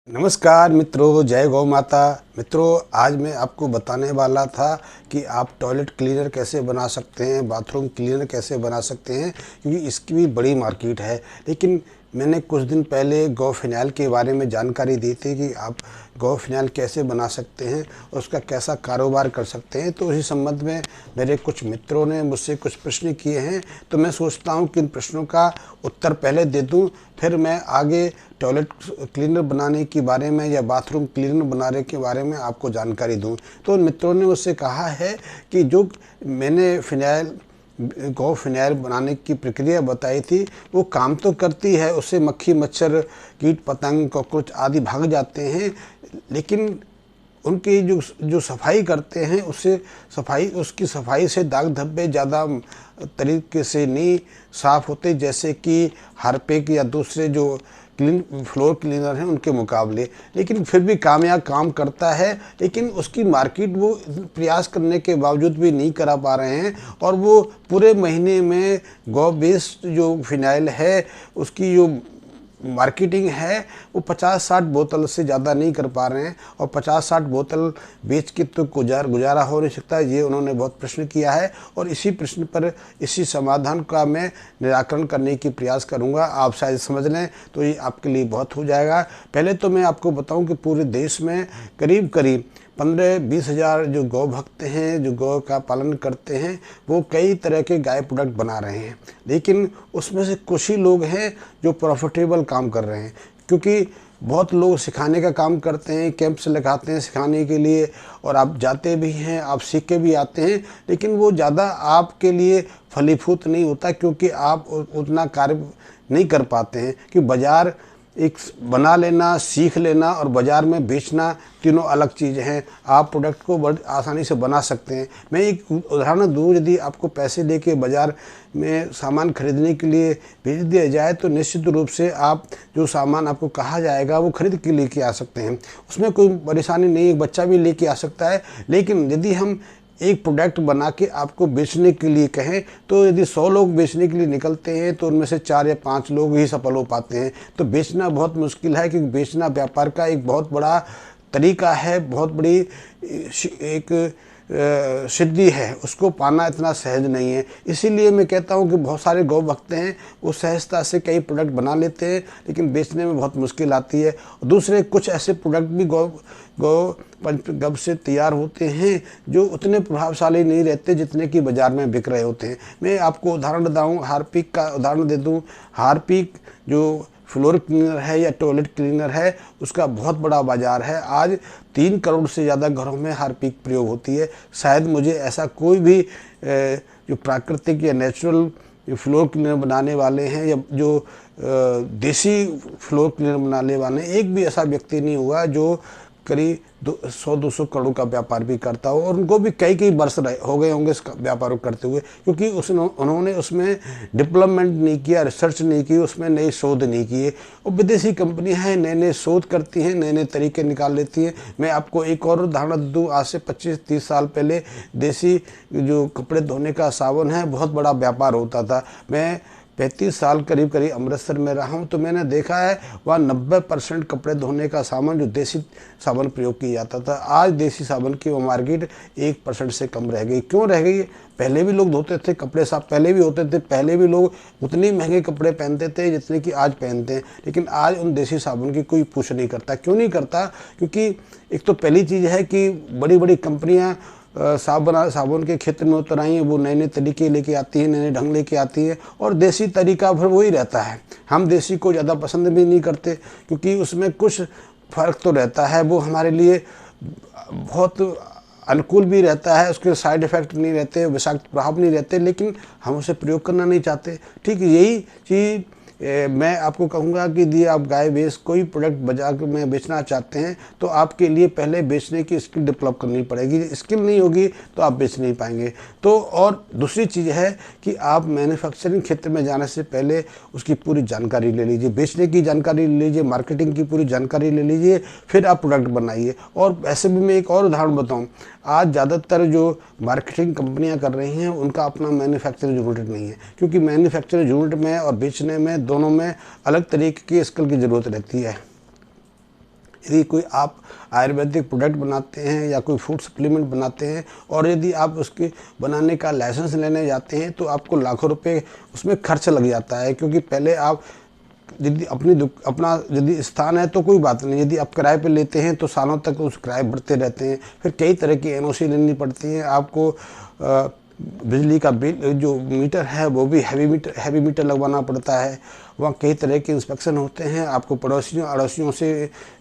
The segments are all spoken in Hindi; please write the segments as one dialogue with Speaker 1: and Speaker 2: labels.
Speaker 1: नमस्कार मित्रों, जय गौ माता। मित्रों, आज मैं आपको बताने वाला था कि आप टॉयलेट क्लीनर कैसे बना सकते हैं, बाथरूम क्लीनर कैसे बना सकते हैं, क्योंकि इसकी भी बड़ी मार्केट है। लेकिन मैंने कुछ दिन पहले गौ फिनाइल के बारे में जानकारी दी थी कि आप गौ फिनाइल कैसे बना सकते हैं और उसका कैसा कारोबार कर सकते हैं। तो इसी संबंध में मेरे कुछ मित्रों ने मुझसे कुछ प्रश्न किए हैं, तो मैं सोचता हूं कि इन प्रश्नों का उत्तर पहले दे दूं, फिर मैं आगे टॉयलेट क्लीनर बनाने के बारे में या बाथरूम क्लीनर बनाने के बारे में आपको जानकारी दूं। तो उन मित्रों ने मुझसे कहा है कि जो मैंने गौ फिनाइल बनाने की प्रक्रिया बताई थी वो काम तो करती है, उससे मक्खी मच्छर कीट पतंग कॉकरोच आदि भाग जाते हैं, लेकिन उनकी जो सफाई करते हैं उसकी सफाई से दाग धब्बे ज़्यादा तरीके से नहीं साफ़ होते, जैसे कि हार्पिक या दूसरे जो फ्लोर क्लीनर हैं उनके मुकाबले। लेकिन फिर भी कामयाब काम करता है, लेकिन उसकी मार्केट वो प्रयास करने के बावजूद भी नहीं करा पा रहे हैं। और वो पूरे महीने में गौ बेस्ड जो फिनाइल है उसकी जो मार्केटिंग है वो 50-60 बोतल से ज़्यादा नहीं कर पा रहे हैं, और 50-60 बोतल बेच के तो गुजारा हो नहीं सकता। ये उन्होंने बहुत प्रश्न किया है और इसी प्रश्न पर इसी समाधान का मैं निराकरण करने की प्रयास करूंगा। आप शायद समझ लें तो ये आपके लिए बहुत हो जाएगा। पहले तो मैं आपको बताऊं कि पूरे देश में करीब करीब 15-20 हज़ार जो गौ भक्त हैं, जो गौ का पालन करते हैं, वो कई तरह के गाय प्रोडक्ट बना रहे हैं। लेकिन उसमें से कुछ ही लोग हैं जो प्रॉफिटेबल काम कर रहे हैं, क्योंकि बहुत लोग सिखाने का काम करते हैं, कैंप्स लगाते हैं सिखाने के लिए, और आप जाते भी हैं, आप सीख के भी आते हैं, लेकिन वो ज़्यादा आपके लिए फलीभूत नहीं होता, क्योंकि आप उतना कार्य नहीं कर पाते हैं। कि बाज़ार एक बना लेना, सीख लेना और बाज़ार में बेचना तीनों अलग चीज़ें हैं। आप प्रोडक्ट को बड़ी आसानी से बना सकते हैं। मैं एक उदाहरण दूँ, यदि आपको पैसे लेके बाज़ार में सामान खरीदने के लिए भेज दिया जाए तो निश्चित रूप से आप जो सामान आपको कहा जाएगा वो खरीद के लेके आ सकते हैं, उसमें कोई परेशानी नहीं, एक बच्चा भी लेके आ सकता है। लेकिन यदि हम एक प्रोडक्ट बना के आपको बेचने के लिए कहें, तो यदि 100 लोग बेचने के लिए निकलते हैं तो उनमें से 4 या 5 लोग ही सफल हो पाते हैं। तो बेचना बहुत मुश्किल है, क्योंकि बेचना व्यापार का एक बहुत बड़ा तरीका है, बहुत बड़ी एक सिद्धि है, उसको पाना इतना सहज नहीं है। इसीलिए मैं कहता हूँ कि बहुत सारे गौ भक्त हैं, वो सहजता से कई प्रोडक्ट बना लेते हैं, लेकिन बेचने में बहुत मुश्किल आती है। और दूसरे कुछ ऐसे प्रोडक्ट भी गौ पंचगव्य से तैयार होते हैं जो उतने प्रभावशाली नहीं रहते जितने कि बाज़ार में बिक रहे होते हैं। मैं आपको उदाहरण बताऊँ, हार्पिक का उदाहरण दे दूँ। हार्पिक जो फ्लोर क्लीनर है या टॉयलेट क्लीनर है, उसका बहुत बड़ा बाज़ार है। आज 3 करोड़ से ज़्यादा घरों में हार्पिक प्रयोग होती है। शायद मुझे ऐसा कोई भी जो प्राकृतिक या नेचुरल फ्लोर क्लीनर बनाने वाले हैं या जो देसी फ्लोर क्लीनर बनाने वाले हैं, एक भी ऐसा व्यक्ति नहीं हुआ जो करीब 100-200 करोड़ का व्यापार भी करता हो, और उनको भी कई वर्ष हो गए होंगे इस व्यापार को करते हुए, क्योंकि उन्होंने उसमें डेवलपमेंट नहीं किया, रिसर्च नहीं की, उसमें नई शोध नहीं किए। और विदेशी कंपनियां हैं, नए नए शोध करती हैं, नए नए तरीके निकाल लेती हैं। मैं आपको एक और उदाहरण दूँ, आज से 25-30 साल पहले देसी जो कपड़े धोने का साबुन है बहुत बड़ा व्यापार होता था। मैं 35 साल करीब अमृतसर में रहा हूँ, तो मैंने देखा है वहाँ 90% कपड़े धोने का सामान जो देसी साबुन प्रयोग किया जाता था। आज देसी साबुन की वो मार्केट 1% से कम रह गई। क्यों रह गई? पहले भी लोग धोते थे कपड़े, साफ पहले भी होते थे, पहले भी लोग उतने महंगे कपड़े पहनते थे जितने कि आज पहनते हैं, लेकिन आज उन देसी साबुन की कोई पूछ नहीं करता। क्यों नहीं करता? क्योंकि एक तो पहली चीज़ है कि बड़ी बड़ी कंपनियाँ साबुन के क्षेत्र में उतर आई हैं, वो नए नए तरीके लेके आती हैं, नए नए ढंग लेके आती हैं, और देसी तरीका फिर वही रहता है। हम देसी को ज़्यादा पसंद भी नहीं करते, क्योंकि उसमें कुछ फ़र्क तो रहता है, वो हमारे लिए बहुत अनुकूल भी रहता है, उसके साइड इफ़ेक्ट नहीं रहते, विषाक्त प्रभाव नहीं रहते, लेकिन हम उसे प्रयोग करना नहीं चाहते। ठीक यही चीज़ मैं आपको कहूँगा कि यदि आप गाय भैंस कोई प्रोडक्ट बाजार में बेचना चाहते हैं तो आपके लिए पहले बेचने की स्किल डेवलप करनी पड़ेगी। स्किल नहीं होगी तो आप बेच नहीं पाएंगे। तो और दूसरी चीज़ है कि आप मैन्युफैक्चरिंग क्षेत्र में जाने से पहले उसकी पूरी जानकारी ले लीजिए, बेचने की जानकारी ले लीजिए, मार्केटिंग की पूरी जानकारी ले लीजिए, फिर आप प्रोडक्ट बनाइए। और ऐसे भी मैं एक और उदाहरण बताऊँ, आज ज़्यादातर जो मार्केटिंग कंपनियां कर रही हैं उनका अपना मैन्युफैक्चरिंग यूनिट नहीं है, क्योंकि मैन्युफैक्चरिंग यूनिट में और बेचने में दोनों में अलग तरीके की स्किल की ज़रूरत रहती है। यदि कोई आप आयुर्वेदिक प्रोडक्ट बनाते हैं या कोई फूड सप्लीमेंट बनाते हैं और यदि आप उसके बनाने का लाइसेंस लेने जाते हैं तो आपको लाखों रुपए उसमें खर्च लग जाता है। क्योंकि पहले आप यदि अपना यदि स्थान है तो कोई बात नहीं, यदि आप किराए पे लेते हैं तो सालों तक उस किराए बढ़ते रहते हैं। फिर कई तरह की एनओसी लेनी पड़ती है आपको। बिजली का बिल जो मीटर है वो भी हैवी मीटर लगवाना पड़ता है। वहाँ कई तरह के इंस्पेक्शन होते हैं, आपको पड़ोसियों अड़ोसियों से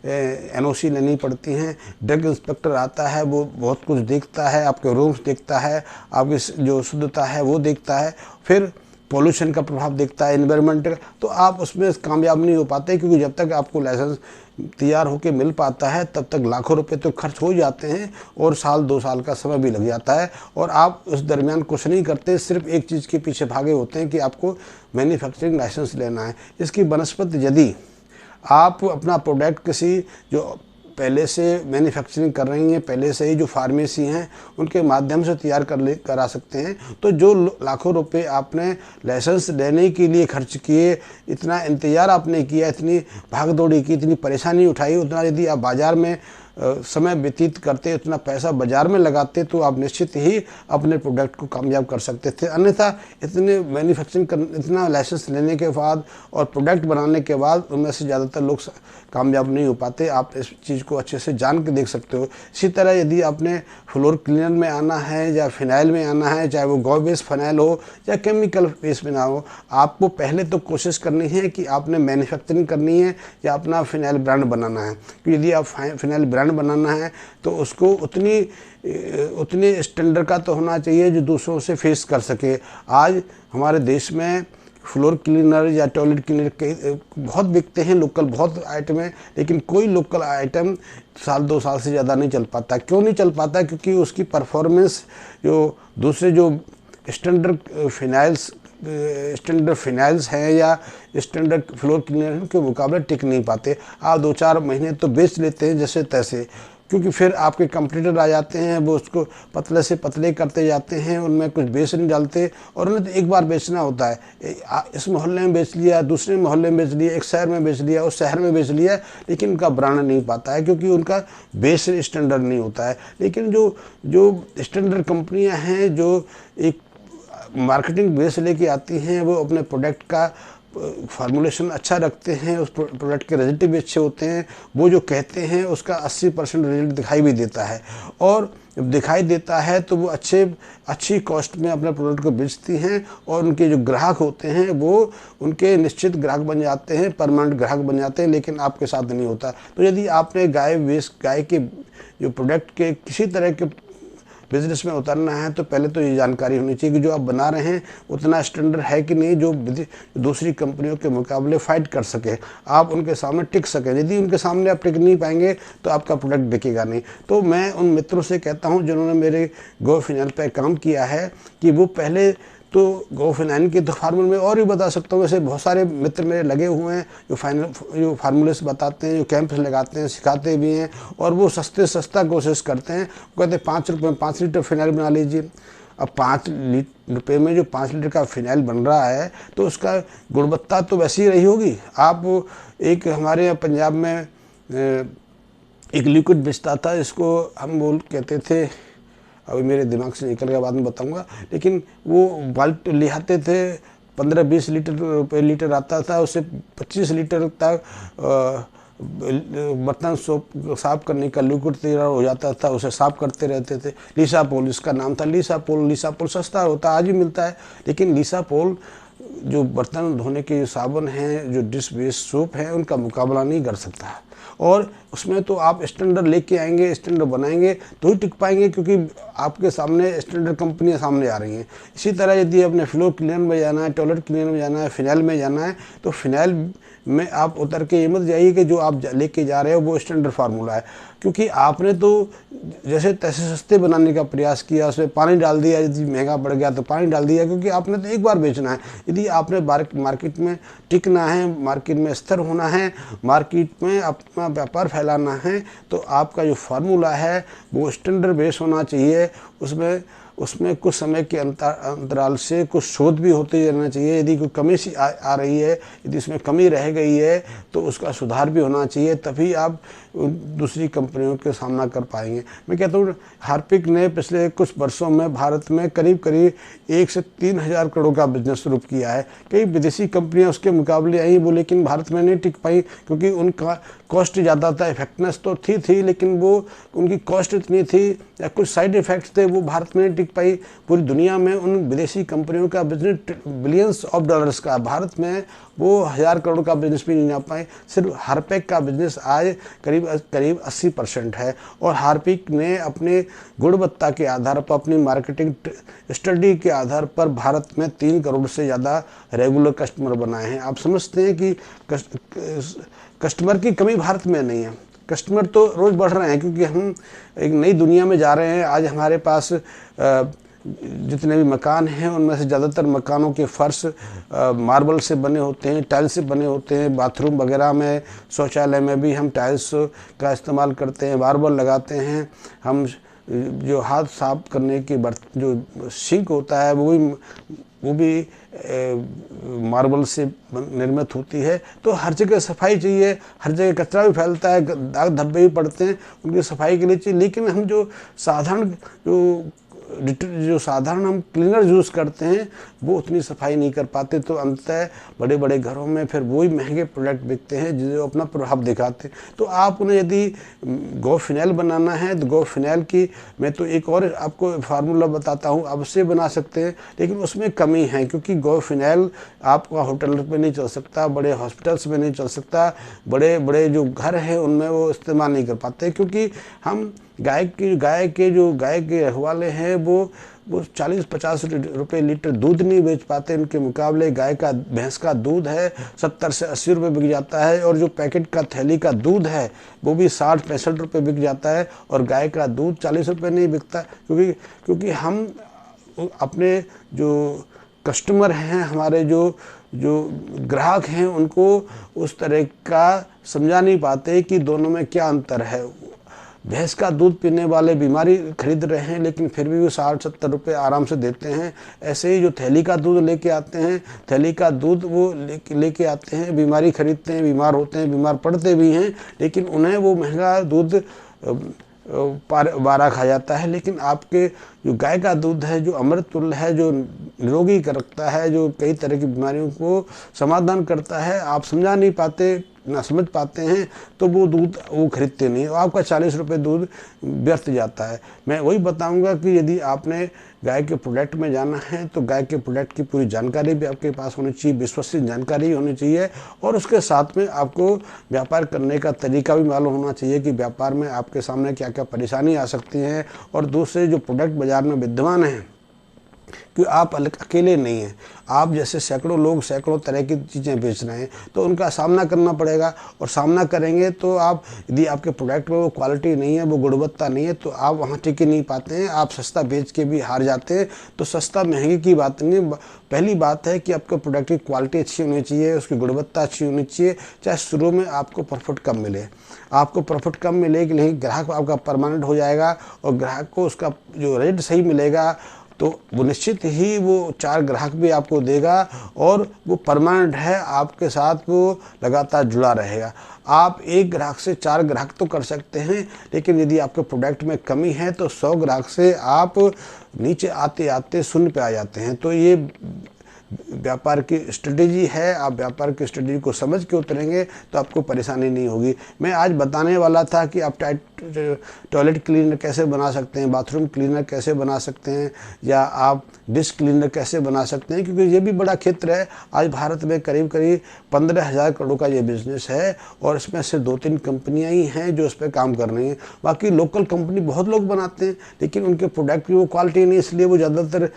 Speaker 1: एनओसी लेनी पड़ती हैं। ड्रग इंस्पेक्टर आता है, वो बहुत कुछ देखता है, आपके रूम्स देखता है, आपकी जो शुद्धता है वो देखता है, फिर पॉल्यूशन का प्रभाव देखता है, एनवायरनमेंट का। तो आप उसमें कामयाब नहीं हो पाते, क्योंकि जब तक आपको लाइसेंस तैयार होकर मिल पाता है तब तक लाखों रुपए तो खर्च हो जाते हैं और साल 2 साल का समय भी लग जाता है। और आप उस दरमियान कुछ नहीं करते, सिर्फ एक चीज़ के पीछे भागे होते हैं कि आपको मैन्युफैक्चरिंग लाइसेंस लेना है। इसकी बनस्पत यदि आप अपना प्रोडक्ट किसी जो पहले से मैन्युफैक्चरिंग कर रही हैं, पहले से ही जो फार्मेसी हैं उनके माध्यम से तैयार करा सकते हैं, तो जो लाखों रुपए आपने लाइसेंस लेने के लिए खर्च किए, इतना इंतज़ार आपने किया, इतनी भाग दौड़ी की, इतनी परेशानी उठाई, उतना यदि आप बाज़ार में समय व्यतीत करते, उतना पैसा बाज़ार में लगाते तो आप निश्चित ही अपने प्रोडक्ट को कामयाब कर सकते थे। अन्यथा इतने इतना लाइसेंस लेने के बाद और प्रोडक्ट बनाने के बाद उनमें से ज़्यादातर लोग कामयाब नहीं हो पाते। आप इस चीज़ को अच्छे से जान के देख सकते हो। इसी तरह यदि आपने फ्लोर क्लीनर में आना है या फिनाइल में आना है, चाहे वो गौ बेस फिनाइल हो या केमिकल बेस में ना हो, आपको पहले तो कोशिश करनी है कि आपने मैन्युफैक्चरिंग करनी है या अपना फिनाइल ब्रांड बनाना है। क्योंकि यदि आप फिनाइल ब्रांड बनाना है तो उसको उतनी स्टैंडर्ड का तो होना चाहिए जो दूसरों से फेस कर सके। आज हमारे देश में फ्लोर क्लीनर या टॉयलेट क्लीनर बहुत बिकते हैं, लोकल बहुत आइटम है, लेकिन कोई लोकल आइटम साल 2 साल से ज़्यादा नहीं चल पाता। क्यों नहीं चल पाता? क्योंकि उसकी परफॉर्मेंस जो दूसरे जो स्टैंडर्ड फिनाइल्स हैं या स्टैंडर्ड फ्लोर क्लीनर के मुकाबले टिक नहीं पाते। आप 2-4 महीने तो बेच लेते हैं जैसे तैसे, क्योंकि फिर आपके कंपटीटर आ जाते हैं, वो उसको पतले से पतले करते जाते हैं, उनमें कुछ बेस नहीं डालते। और उन्हें तो एक बार बेचना होता है, इस मोहल्ले में बेच लिया, दूसरे मोहल्ले में बेच लिया, एक शहर में बेच लिया, उस शहर में बेच लिया, लेकिन उनका ब्रांड नहीं पाता है क्योंकि उनका बेस स्टैंडर्ड नहीं होता है। लेकिन जो स्टैंडर्ड कंपनियां हैं जो एक मार्केटिंग बेस लेके आती हैं, वो अपने प्रोडक्ट का फार्मूलेशन अच्छा रखते हैं, उस प्रोडक्ट के रिजल्ट भी अच्छे होते हैं। वो जो कहते हैं उसका 80% रिजल्ट दिखाई भी देता है, और जब दिखाई देता है तो वो अच्छी कॉस्ट में अपने प्रोडक्ट को बेचती हैं और उनके जो ग्राहक होते हैं वो उनके निश्चित ग्राहक बन जाते हैं, परमानेंट ग्राहक बन जाते हैं। लेकिन आपके साथ नहीं होता। तो यदि आपने गाय के जो प्रोडक्ट के किसी तरह के बिजनेस में उतरना है तो पहले तो ये जानकारी होनी चाहिए कि जो आप बना रहे हैं उतना स्टैंडर्ड है कि नहीं, जो दूसरी कंपनियों के मुकाबले फाइट कर सके, आप उनके सामने टिक सकें। यदि उनके सामने आप टिक नहीं पाएंगे तो आपका प्रोडक्ट बिकेगा नहीं। तो मैं उन मित्रों से कहता हूं जिन्होंने मेरे गो फिनाइल पर काम किया है कि वो पहले तो गो फिनाइल के तो फार्मूले में और भी बता सकता हूँ। वैसे बहुत सारे मित्र मेरे लगे हुए हैं जो फार्मूलेस बताते हैं, जो कैंप्स लगाते हैं, सिखाते भी हैं, और वो सस्ता कोशिश करते हैं। वो कहते हैं 5 रुपये में 5 लीटर फिनाइल बना लीजिए। अब 5 रुपये में जो 5 लीटर का फिनाइल बन रहा है तो उसका गुणवत्ता तो वैसी ही रही होगी। आप एक हमारे यहाँ पंजाब में एक लिक्विड बेचता था, इसको हम कहते थे, अभी मेरे दिमाग से निकल गया, बाद में बताऊंगा, लेकिन वो बाल्ट ले आते थे, 15-20 लीटर आता था, उससे 25 लीटर तक बर्तन साफ करने का लिक्विड तैयार हो जाता था, उसे साफ करते रहते थे। लिसापोल इसका नाम था। लिसापोल सस्ता होता है, आज भी मिलता है, लेकिन लिसापोल जो बर्तन धोने के साबुन हैं, जो डिश बेस सोप है, उनका मुकाबला नहीं कर सकता है। और उसमें तो आप स्टैंडर्ड लेके आएंगे, स्टैंडर्ड बनाएंगे तो ही टिक पाएंगे, क्योंकि आपके सामने स्टैंडर्ड कंपनियां सामने आ रही हैं। इसी तरह यदि अपने फ्लोर क्लीनर में जाना है, टॉयलेट क्लीनर में जाना है, फिनाइल में जाना है, तो फिनाइल में आप उतर के ये मत जाइए कि जो आप लेके जा रहे हो वो स्टैंडर्ड फार्मूला है, क्योंकि आपने तो जैसे तैसे सस्ते बनाने का प्रयास किया, उसमें पानी डाल दिया, यदि महंगा पड़ गया तो पानी डाल दिया, क्योंकि आपने तो एक बार बेचना है। यदि आपने मार्केट में टिकना है, मार्केट में स्थिर होना है, मार्केट में अपना व्यापार फैलाना है, तो आपका जो फार्मूला है वो स्टैंडर्ड बेस होना चाहिए। उसमें उसमें कुछ समय के अंतराल से कुछ शोध भी होते रहना चाहिए। यदि कोई कमी सी आ रही है, यदि इसमें कमी रह गई है तो उसका सुधार भी होना चाहिए, तभी आप दूसरी कंपनियों के सामना कर पाएंगे। मैं कहता हूँ हार्पिक ने पिछले कुछ वर्षों में भारत में करीब करीब 1 से 3 हज़ार करोड़ का बिजनेस शुरू किया है। कई विदेशी कंपनियां उसके मुकाबले आई वो, लेकिन भारत में नहीं टिक पाई क्योंकि उनका कॉस्ट ज़्यादा था। इफेक्टनेस तो थी लेकिन वो उनकी कॉस्ट इतनी थी या कुछ साइड इफ़ेक्ट्स थे, वो भारत में नहीं टिक पाई। पूरी दुनिया में उन विदेशी कंपनियों का बिजनेस बिलियंस ऑफ डॉलर्स का, भारत में वो 1000 करोड़ का बिजनेस भी नहीं आ पाए। सिर्फ हार्पिक का बिजनेस आज करीब 80% है। और हार्पिक ने अपने गुणवत्ता के आधार पर, अपनी मार्केटिंग स्टडी के आधार पर भारत में 3 करोड़ से ज़्यादा रेगुलर कस्टमर बनाए हैं। आप समझते हैं कि कस्टमर की कमी भारत में नहीं है। कस्टमर तो रोज़ बढ़ रहे हैं क्योंकि हम एक नई दुनिया में जा रहे हैं। आज हमारे पास जितने भी मकान हैं उनमें से ज़्यादातर मकानों के फर्श मार्बल से बने होते हैं, टाइल्स से बने होते हैं। बाथरूम वगैरह में, शौचालय में भी हम टाइल्स का इस्तेमाल करते हैं, मार्बल लगाते हैं। हम जो हाथ साफ करने के बर्तन, जो सिंक होता है वो भी मार्बल से निर्मित होती है। तो हर जगह सफाई चाहिए, हर जगह कचरा भी फैलता है, दाग धब्बे भी पड़ते हैं, उनकी सफाई के लिए चाहिए। लेकिन हम जो साधारण हम क्लीनर यूज़ करते हैं वो उतनी सफाई नहीं कर पाते। तो अंततः बड़े बड़े घरों में फिर वही महंगे प्रोडक्ट बिकते हैं जो अपना प्रभाव दिखाते हैं। तो आप उन्हें यदि गो फिनाइल बनाना है तो गो फिनाइल की मैं तो एक और आपको फार्मूला बताता हूँ, आप उससे बना सकते हैं। लेकिन उसमें कमी है क्योंकि गो फिनाइल आपका होटल में नहीं चल सकता, बड़े हॉस्पिटल्स में नहीं चल सकता, बड़े बड़े जो घर हैं उनमें वो इस्तेमाल नहीं कर पाते। क्योंकि हम गाय के रखवाले हैं वो 40-50 रुपये लीटर दूध नहीं बेच पाते। उनके मुकाबले भैंस का दूध है 70 से 80 रुपये बिक जाता है। और जो पैकेट का थैली का दूध है वो भी 60-65 रुपये बिक जाता है। और गाय का दूध 40 रुपये नहीं बिकता क्योंकि हम अपने जो कस्टमर हैं, हमारे जो ग्राहक हैं, उनको उस तरह का समझा नहीं पाते कि दोनों में क्या अंतर है। भैंस का दूध पीने वाले बीमारी खरीद रहे हैं लेकिन फिर भी वो 60-70 रुपये आराम से देते हैं। ऐसे ही जो थैली का दूध लेके आते हैं, थैली का दूध वो लेके आते हैं, बीमारी खरीदते हैं, बीमार होते हैं, बीमार पड़ते भी हैं, लेकिन उन्हें वो महंगा दूध बारह खा जाता है। लेकिन आपके जो गाय का दूध है, जो अमृत तुल्य है, जो निरोगी रखता है, जो कई तरह की बीमारियों को समाधान करता है, आप समझा नहीं पाते, ना समझ पाते हैं तो वो दूध वो खरीदते नहीं। आपका 40 रुपये दूध व्यर्थ जाता है। मैं वही बताऊंगा कि यदि आपने गाय के प्रोडक्ट में जाना है तो गाय के प्रोडक्ट की पूरी जानकारी भी आपके पास होनी चाहिए, विश्वसनीय जानकारी होनी चाहिए। और उसके साथ में आपको व्यापार करने का तरीका भी मालूम होना चाहिए कि व्यापार में आपके सामने क्या क्या परेशानी आ सकती हैं। और दूसरे जो प्रोडक्ट बाज़ार में विद्यमान हैं कि आप अकेले नहीं हैं, आप जैसे सैकड़ों लोग सैकड़ों तरह की चीज़ें बेच रहे हैं तो उनका सामना करना पड़ेगा। और सामना करेंगे तो आप, यदि आपके प्रोडक्ट में वो क्वालिटी नहीं है, वो गुणवत्ता नहीं है, तो आप वहाँ टिक ही नहीं पाते हैं। आप सस्ता बेच के भी हार जाते हैं। तो सस्ता महंगी की बात नहीं, पहली बात है कि आपके प्रोडक्ट की क्वालिटी अच्छी होनी चाहिए, उसकी गुणवत्ता अच्छी होनी चाहिए। चाहे शुरू में आपको प्रॉफिट कम मिले, आपको प्रॉफिट कम मिलेगी, लेकिन ग्राहक आपका परमानेंट हो जाएगा और ग्राहक को उसका जो रेट सही मिलेगा तो वो निश्चित ही वो 4 ग्राहक भी आपको देगा और वो परमानेंट है, आपके साथ वो लगातार जुड़ा रहेगा। आप 1 ग्राहक से 4 ग्राहक तो कर सकते हैं, लेकिन यदि आपके प्रोडक्ट में कमी है तो 100 ग्राहक से आप नीचे आते आते शून्य पे आ जाते हैं। तो ये व्यापार की स्ट्रेटेजी है। आप व्यापार की स्ट्रेटेजी को समझ के उतरेंगे तो आपको परेशानी नहीं होगी। मैं आज बताने वाला था कि आप टॉयलेट क्लीनर कैसे बना सकते हैं, बाथरूम क्लीनर कैसे बना सकते हैं, या आप डिश क्लीनर कैसे बना सकते हैं, क्योंकि ये भी बड़ा क्षेत्र है। आज भारत में करीब करीब 15,000 करोड़ का ये बिजनेस है और इसमें से 2-3 कंपनियां ही हैं जो इस पर काम कर रही हैं। बाकी लोकल कंपनी बहुत लोग बनाते हैं लेकिन उनके प्रोडक्ट की वो क्वालिटी नहीं, इसलिए वो ज़्यादातर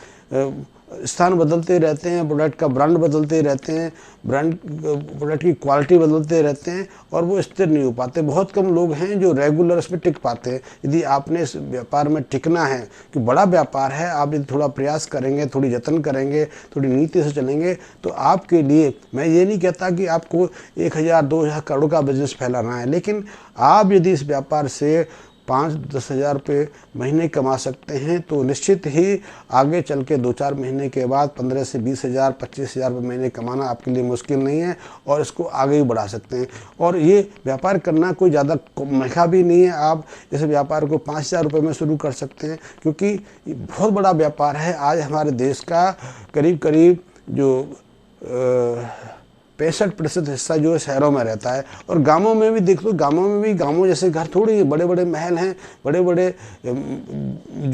Speaker 1: स्थान बदलते रहते हैं, प्रोडक्ट का ब्रांड बदलते रहते हैं, प्रोडक्ट की क्वालिटी बदलते रहते हैं और वो स्थिर नहीं हो पाते। बहुत कम लोग हैं जो रेगुलर इसमें टिक पाते हैं। यदि आपने इस व्यापार में टिकना है, कि बड़ा व्यापार है, आप यदि थोड़ा प्रयास करेंगे, थोड़ी यत्न करेंगे, थोड़ी नीति से चलेंगे तो आपके लिए, मैं ये नहीं कहता कि आपको 1,000-2,000 करोड़ का बिजनेस फैलाना है, लेकिन आप यदि इस व्यापार से 5-10 हज़ार रुपये महीने कमा सकते हैं, तो निश्चित ही आगे चल के 2-4 महीने के बाद 15 से 20 हज़ार 25 हज़ार रुपये महीने कमाना आपके लिए मुश्किल नहीं है और इसको आगे भी बढ़ा सकते हैं। और ये व्यापार करना कोई ज़्यादा महंगा भी नहीं है। आप इस व्यापार को 5,000 रुपये में शुरू कर सकते हैं, क्योंकि ये बहुत बड़ा व्यापार है। आज हमारे देश का करीब करीब जो 65% हिस्सा जो है शहरों में रहता है, और गांवों में भी देख लो, गांवों जैसे घर थोड़ी है, बड़े बड़े महल हैं, बड़े बड़े जो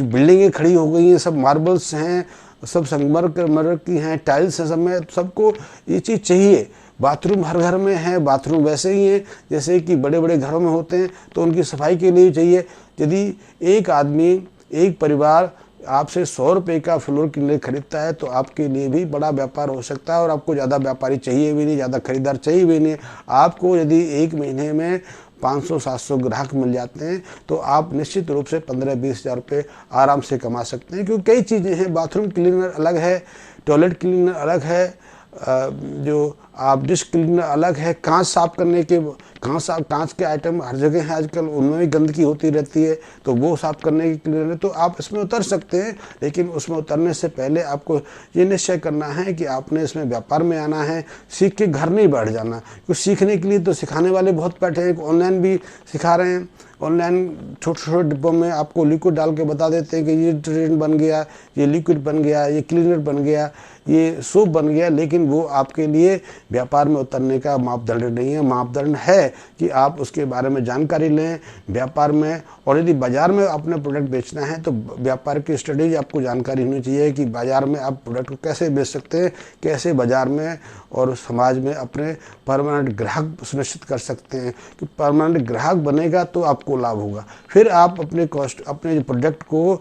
Speaker 1: बिल्डिंगें खड़ी हो गई हैं, सब मार्बल्स हैं, सब संगमरमर की हैं, टाइल्स हैं, सब में सबको ये चीज़ चाहिए। बाथरूम हर घर में है, बाथरूम वैसे ही हैं जैसे कि बड़े बड़े घरों में होते हैं, तो उनकी सफाई के लिए चाहिए। यदि एक आदमी, एक परिवार आपसे 100 रुपये का फ्लोर क्लीनर खरीदता है तो आपके लिए भी बड़ा व्यापार हो सकता है, और आपको ज़्यादा व्यापारी चाहिए भी नहीं, ज़्यादा खरीदार चाहिए भी नहीं। आपको यदि एक महीने में 500-700 ग्राहक मिल जाते हैं तो आप निश्चित रूप से 15-20 हज़ार रुपये आराम से कमा सकते हैं, क्योंकि कई चीज़ें हैं। बाथरूम क्लीनर अलग है, टॉयलेट क्लीनर अलग है, जो आप डिश क्लीनर अलग है, कांच साफ करने के कांच के आइटम हर जगह हैं आजकल, उनमें भी गंदगी होती रहती है, तो वो साफ करने की क्लीनर है। तो आप इसमें उतर सकते हैं, लेकिन उसमें उतरने से पहले आपको ये निश्चय करना है कि आपने इसमें व्यापार में आना है, सीख के घर नहीं बैठ जाना। क्योंकि सीखने के लिए तो सिखाने वाले बहुत बैठे हैं, ऑनलाइन भी सिखा रहे हैं। ऑनलाइन छोटे छोटे डिब्बों में आपको लिक्विड डाल के बता देते हैं कि ये डिटर्जेंट बन गया, ये लिक्विड बन गया, ये क्लीनर बन गया, ये सोप बन गया, लेकिन वो आपके लिए व्यापार में उतरने का मापदंड नहीं है। मापदंड है कि आप उसके बारे में जानकारी लें व्यापार में, और यदि बाज़ार में अपने प्रोडक्ट बेचना है तो व्यापार की स्ट्रेटेजी आपको जानकारी होनी चाहिए कि बाज़ार में आप प्रोडक्ट को कैसे बेच सकते हैं, कैसे बाज़ार में और समाज में अपने परमानेंट ग्राहक सुनिश्चित कर सकते हैं। कि परमानेंट ग्राहक बनेगा तो आपको लाभ होगा, फिर आप अपने प्रोडक्ट को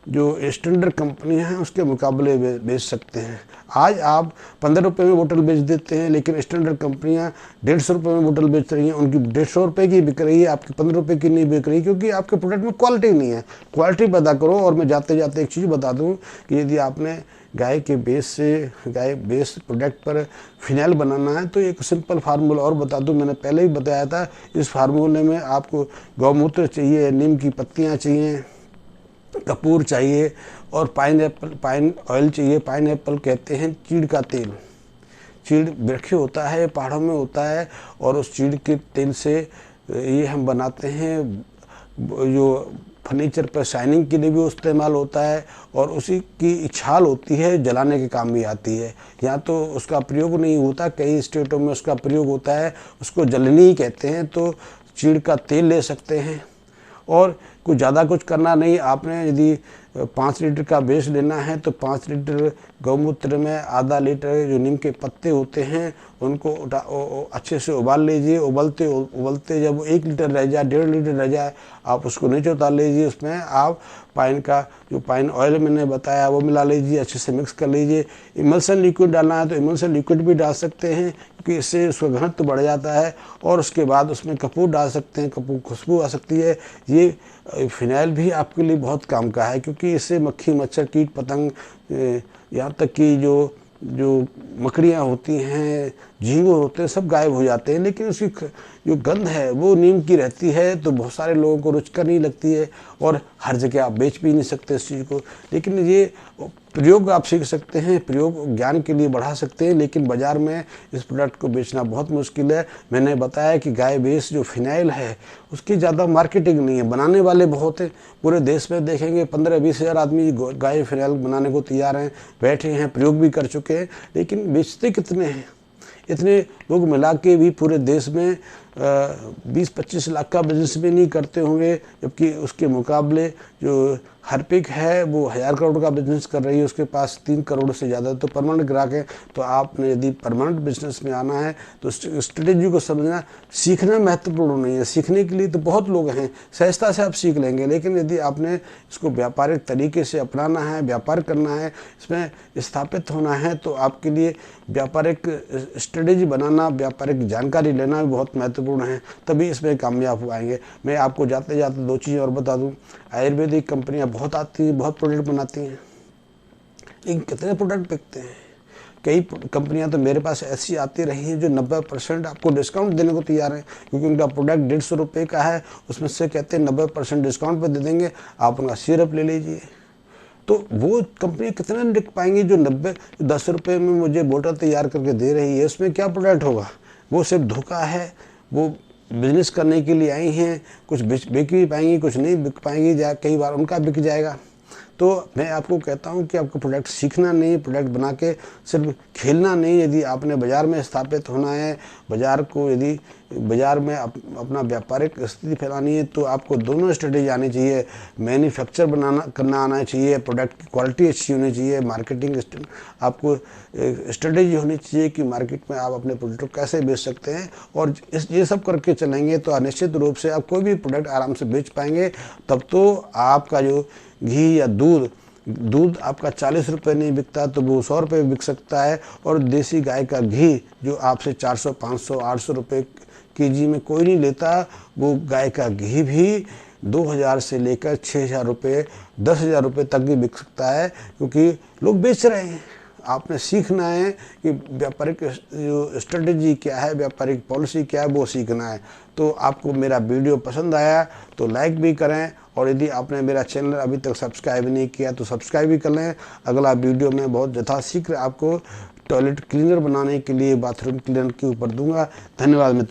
Speaker 1: जो स्टैंडर्ड कंपनी है उसके मुकाबले बेच सकते हैं। आज आप 15 रुपये में बोतल बेच देते हैं, लेकिन स्टैंडर्ड कंपनियां 150 रुपये में बोतल बेच रही हैं। उनकी 150 रुपये की बिक रही है, आपकी 15 रुपये की नहीं बिक रही, क्योंकि आपके प्रोडक्ट में क्वालिटी नहीं है। क्वालिटी पैदा करो। और मैं जाते जाते एक चीज़ बता दूं कि यदि आपने गाय बेस प्रोडक्ट पर फिनाइल बनाना है तो एक सिंपल फार्मूला और बता दूं, मैंने पहले ही बताया था। इस फार्मूले में आपको गौमूत्र चाहिए, नीम की पत्तियाँ चाहिए, कपूर चाहिए और पाइन ऑयल चाहिए। पाइन एप्पल कहते हैं चीड़ का तेल। चीड़ वृक्ष होता है, पहाड़ों में होता है, और उस चीड़ के तेल से ये हम बनाते हैं। जो फर्नीचर पर शाइनिंग के लिए भी इस्तेमाल होता है, और उसी की छाल होती है, जलाने के काम भी आती है। यहाँ तो उसका प्रयोग नहीं होता, कई स्टेटों में उसका प्रयोग होता है, उसको जलनी कहते हैं। तो चीड़ का तेल ले सकते हैं, और कुछ ज़्यादा कुछ करना नहीं। आपने यदि 5 लीटर का बेस लेना है तो 5 लीटर गौमूत्र में आधा लीटर जो नीम के पत्ते होते हैं उनको अच्छे से उबाल लीजिए। उबलते जब 1 लीटर रह जाए, 1.5 लीटर रह जाए, आप उसको नीचे उतार लीजिए। उसमें आप पाइन ऑयल मैंने बताया वो मिला लीजिए, अच्छे से मिक्स कर लीजिए। इमल्सन लिक्विड डालना है तो इमल्सन लिक्विड भी डाल सकते हैं, क्योंकि इससे उसका घनत्व बढ़ जाता है। और उसके बाद उसमें कपूर डाल सकते हैं, कपूर खुशबू आ सकती है। ये फिनाइल भी आपके लिए बहुत काम का है, क्योंकि इससे मक्खी, मच्छर, कीट पतंग, यहाँ तक कि जो मकड़ियाँ होती हैं, झींगे होते हैं, सब गायब हो जाते हैं। लेकिन उसकी जो गंध है वो नीम की रहती है, तो बहुत सारे लोगों को रुचिकर नहीं लगती है, और हर जगह आप बेच भी नहीं सकते इस चीज़ को। लेकिन ये प्रयोग आप सीख सकते हैं, प्रयोग ज्ञान के लिए बढ़ा सकते हैं, लेकिन बाज़ार में इस प्रोडक्ट को बेचना बहुत मुश्किल है। मैंने बताया कि गाय बेस जो फिनाइल है उसकी ज़्यादा मार्केटिंग नहीं है, बनाने वाले बहुत हैं। पूरे देश में देखेंगे 15-20 हज़ार आदमी गाय फिनाइल बनाने को तैयार हैं, बैठे हैं, प्रयोग भी कर चुके हैं, लेकिन बेचते कितने हैं? इतने लोग मिला के भी पूरे देश में 20-25 लाख का बिजनेस भी नहीं करते होंगे, जबकि उसके मुकाबले जो हार्पिक है वो 1000 करोड़ का बिजनेस कर रही है, उसके पास 3 करोड़ से ज़्यादा तो परमानेंट ग्राहक है। तो आपने यदि परमानेंट बिजनेस में आना है तो स्ट्रेटेजी को समझना, सीखना महत्वपूर्ण नहीं है। सीखने के लिए तो बहुत लोग हैं, सहजता से आप सीख लेंगे, लेकिन यदि आपने इसको व्यापारिक तरीके से अपनाना है, व्यापार करना है, इसमें स्थापित होना है, तो आपके लिए व्यापारिक स्ट्रेटेजी बनाना, व्यापारिक जानकारी लेना भी बहुत महत्वपूर्ण है, तभी इसमें कामयाब हो पाएंगे। मैं आपको जाते जाते 2 चीज़ और बता दूं। आयुर्वेदिक कंपनियां बहुत आती हैं, बहुत प्रोडक्ट बनाती हैं, लेकिन कितने प्रोडक्ट बिकते हैं? कई कंपनियां तो मेरे पास ऐसी आती रही हैं जो 90% आपको डिस्काउंट देने को तैयार हैं, क्योंकि उनका प्रोडक्ट 150 रुपये का है, उसमें से कहते हैं 90% डिस्काउंट पर दे देंगे, आप उनका सिरप ले लीजिए। तो वो कंपनी कितना टिक पाएंगी जो 10 रुपये में मुझे बोतल तैयार करके दे रही है, उसमें क्या प्रोडक्ट होगा? वो सिर्फ धोखा है। वो बिजनेस करने के लिए आई हैं, कुछ बिक भी पाएंगी, कुछ नहीं बिक पाएंगी, कई बार उनका बिक जाएगा। तो मैं आपको कहता हूं कि आपको प्रोडक्ट सीखना नहीं, प्रोडक्ट बना के सिर्फ खेलना नहीं। यदि आपने बाज़ार में स्थापित होना है, बाज़ार को यदि बाज़ार में अपना व्यापारिक स्थिति फैलानी है, तो आपको दोनों स्ट्रेटेजी आनी चाहिए। मैन्युफैक्चर करना आना चाहिए, प्रोडक्ट की क्वालिटी अच्छी होनी चाहिए, मार्केटिंग आपको स्ट्रेटेजी होनी चाहिए कि मार्केट में आप अपने प्रोडक्ट को कैसे बेच सकते हैं। और ये सब करके चलेंगे तो निश्चित रूप से आप कोई भी प्रोडक्ट आराम से बेच पाएंगे। तब तो आपका जो घी या दूध आपका 40 रुपये नहीं बिकता तो वो 100 रुपये बिक सकता है। और देसी गाय का घी जो आपसे 400, 500, 800 रुपये केजी में कोई नहीं लेता, वो गाय का घी भी 2000 से लेकर 6000 रुपये, 10,000 रुपये तक भी बिक सकता है, क्योंकि लोग बेच रहे हैं। आपने सीखना है कि व्यापारिक जो स्ट्रेटजी क्या है, व्यापारिक पॉलिसी क्या है, वो सीखना है। तो आपको मेरा वीडियो पसंद आया तो लाइक भी करें, और यदि आपने मेरा चैनल अभी तक सब्सक्राइब नहीं किया तो सब्सक्राइब भी कर लें। अगला वीडियो में बहुत यथाशीघ्र आपको टॉयलेट क्लीनर बनाने के लिए, बाथरूम क्लीनर के ऊपर दूंगा। धन्यवाद मित्रों।